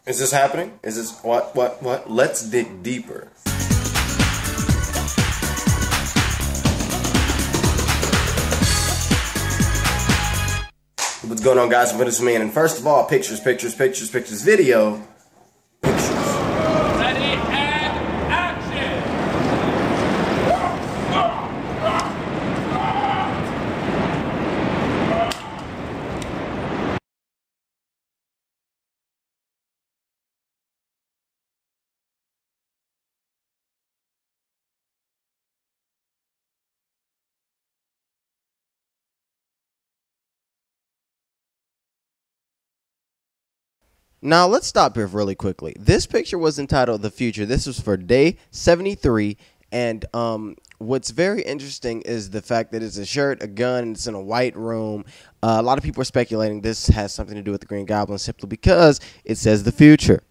Is this happening? Is this what? Let's dig deeper. What's going on, guys? It's man, and first of all, pictures, video, pictures. Ready and action! Now, let's stop here really quickly. This picture was entitled The Future. This was for day 73. And what's very interesting is the fact that it's a shirt, a gun, and it's in a white room. A lot of people are speculating this has something to do with the Green Goblin simply because it says the future.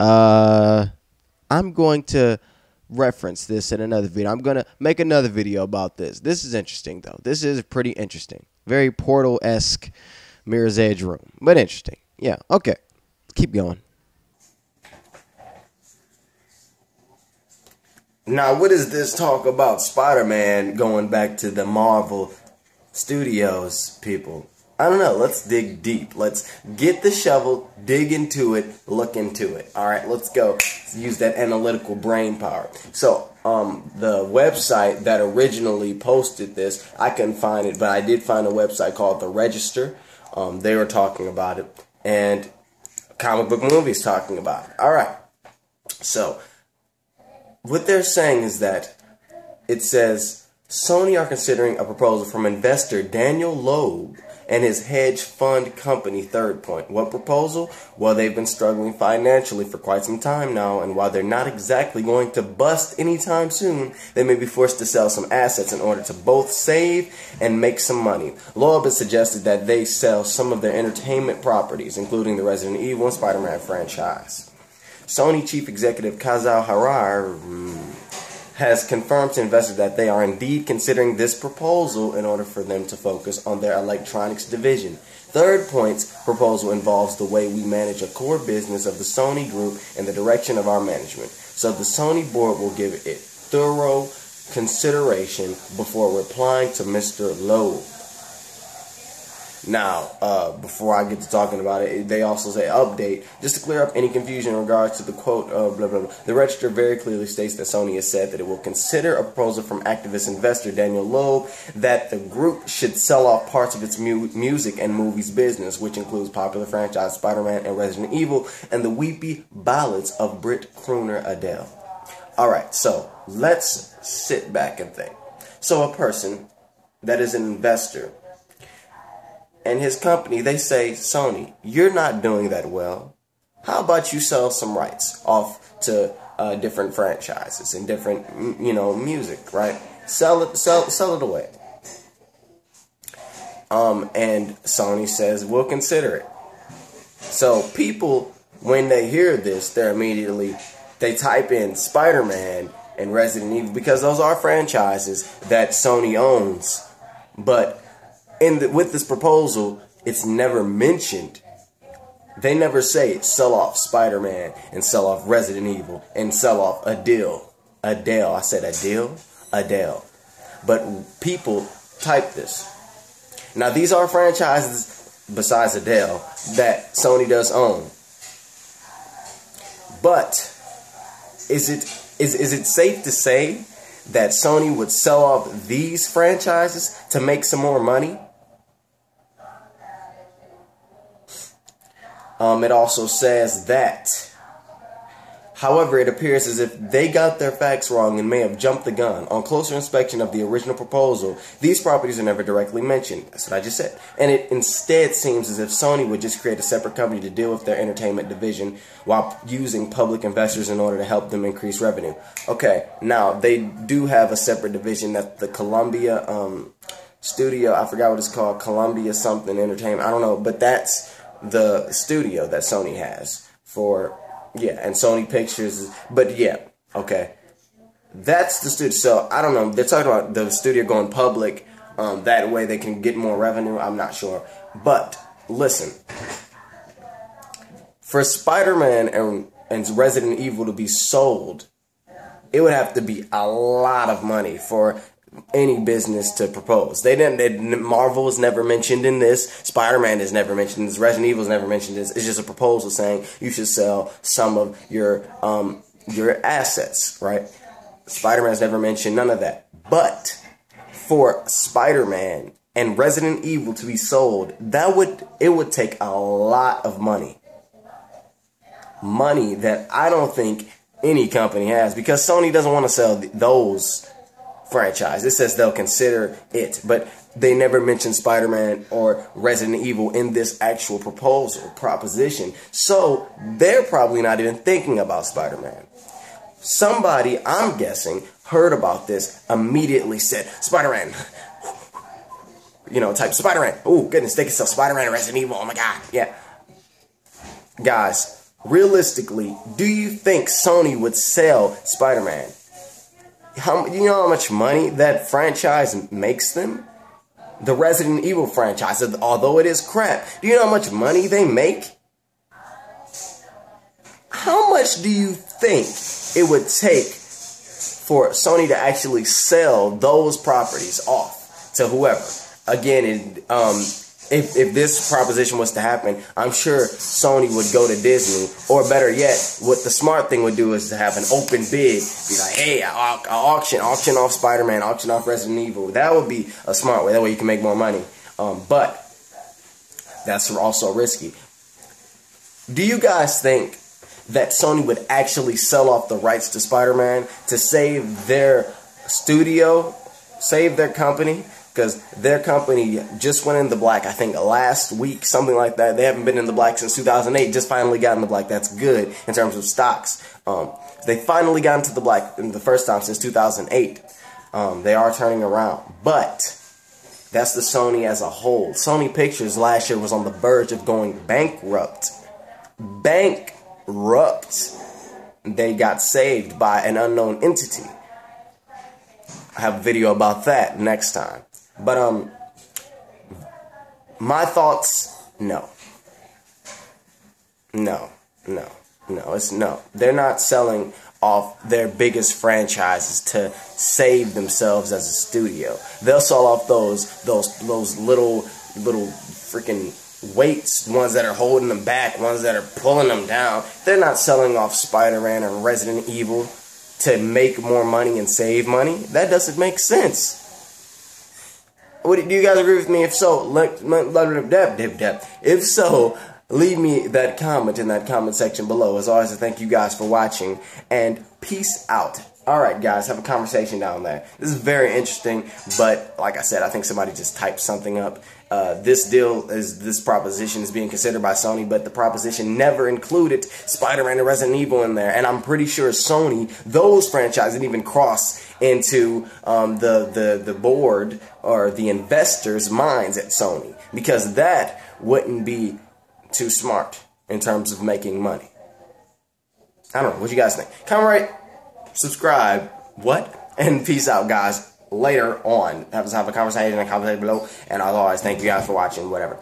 I'm going to reference this in another video. I'm going to make another video about this. This is interesting, though. This is pretty interesting. Very Portal-esque Mirror's Edge room, but interesting. Yeah, okay. Keep going. Now, what is this talk about Spider-Man going back to the Marvel Studios, people? I don't know. Let's dig deep. Let's get the shovel, dig into it, look into it. All right, let's go. Let's use that analytical brain power. So, the website that originally posted this, I couldn't find it, but I did find a website called The Register. They were talking about it. And comic book movies talking about it. Alright. So, what they're saying is that it says Sony are considering a proposal from investor Daniel Loeb and his hedge fund company Third Point. What proposal? Well, they've been struggling financially for quite some time now, and while they're not exactly going to bust anytime soon, they may be forced to sell some assets in order to both save and make some money. Loeb has suggested that they sell some of their entertainment properties, including the Resident Evil and Spider-Man franchise. Sony chief executive Kazuo Harar has confirmed to investors that they are indeed considering this proposal in order for them to focus on their electronics division. Third Point's proposal involves the way we manage a core business of the Sony Group and the direction of our management. So the Sony board will give it thorough consideration before replying to Mr. Loeb. Now, before I get to talking about it, they also say update. Just to clear up any confusion in regards to the quote of blah, blah, blah. The Register very clearly states that Sony has said that it will consider a proposal from activist investor Daniel Loeb that the group should sell off parts of its music and movies business, which includes popular franchise Spider-Man and Resident Evil, and the weepy ballads of Brit crooner Adele. Alright, so let's sit back and think. So a person that is an investor and his company, they say, Sony, you're not doing that well. How about you sell some rights off to different franchises and different, music, right? Sell it away. And Sony says, we'll consider it. So people, when they hear this, they type in Spider-Man and Resident Evil because those are franchises that Sony owns. But with this proposal, it's never mentioned. They never say sell off Spider-Man and sell off Resident Evil and sell off Adele. I said Adele. But people type this. Now these are franchises besides Adele that Sony does own. But is it safe to say that Sony would sell off these franchises to make some more money? It also says that, however, it appears as if they got their facts wrong and may have jumped the gun. On closer inspection of the original proposal, these properties are never directly mentioned. That's what I just said. And it instead seems as if Sony would just create a separate company to deal with their entertainment division while using public investors in order to help them increase revenue. Okay, now, they do have a separate division that the Columbia studio, I forgot what it's called, Columbia something entertainment, I don't know, but that's the studio that Sony has for, and Sony Pictures, but okay. That's the studio. So, I don't know, they're talking about the studio going public, that way they can get more revenue, I'm not sure. But, listen, For Spider-Man and Resident Evil to be sold, it would have to be a lot of money for any business to propose. Marvel is never mentioned in this. Spider-Man is never mentioned in this. Resident Evil is never mentioned in this. It's just a proposal saying you should sell some of your assets, right? Spider-Man's never mentioned none of that. But for Spider-Man and Resident Evil to be sold, it would take a lot of money. Money that I don't think any company has, because Sony doesn't want to sell those franchises. It says they'll consider it, but they never mention Spider-Man or Resident Evil in this actual proposition. So they're probably not even thinking about Spider-Man. Somebody, I'm guessing, heard about this, immediately said, Spider-Man. Type Spider-Man. Oh, goodness, they can sell Spider-Man and Resident Evil. Oh, my God. Yeah. Guys, realistically, do you think Sony would sell Spider-Man? You know how much money that franchise makes them? The Resident Evil franchise, although it is crap, do you know how much money they make? How much do you think it would take for Sony to actually sell those properties off to whoever? Again, if this proposition was to happen, I'm sure Sony would go to Disney, or better yet, what the smart thing would do is to have an open bid, be like, hey, auction off Spider-Man, auction off Resident Evil. That would be a smart way. That way you can make more money. But that's also risky. Do you guys think that Sony would actually sell off the rights to Spider-Man to save their studio, save their company? Because their company just went in the black, I think, last week, something like that. They haven't been in the black since 2008, just finally got in the black. That's good in terms of stocks. They finally got into the black in the first time since 2008. They are turning around. But that's the Sony as a whole. Sony Pictures last year was on the verge of going bankrupt. Bankrupt. They got saved by an unknown entity. I have a video about that next time. But, my thoughts, no. It's no. They're not selling off their biggest franchises to save themselves as a studio. They'll sell off those little freaking weights, ones that are holding them back, ones that are pulling them down. They're not selling off Spider-Man or Resident Evil to make more money and save money. That doesn't make sense. Do you guys agree with me? If so, leave me that comment in that comment section below. As always, I thank you guys for watching, and peace out. Alright guys, have a conversation down there. This is very interesting, but like I said, I think somebody just typed something up. This proposition is being considered by Sony, but the proposition never included Spider-Man and Resident Evil in there. And I'm pretty sure Sony, those franchises didn't even cross into the board or the investors' minds at Sony, because that wouldn't be too smart in terms of making money. I don't know. What you guys think? Comment, subscribe, and peace out, guys. Later on, have a conversation in the comment section below. And as always, thank you guys for watching. Whatever.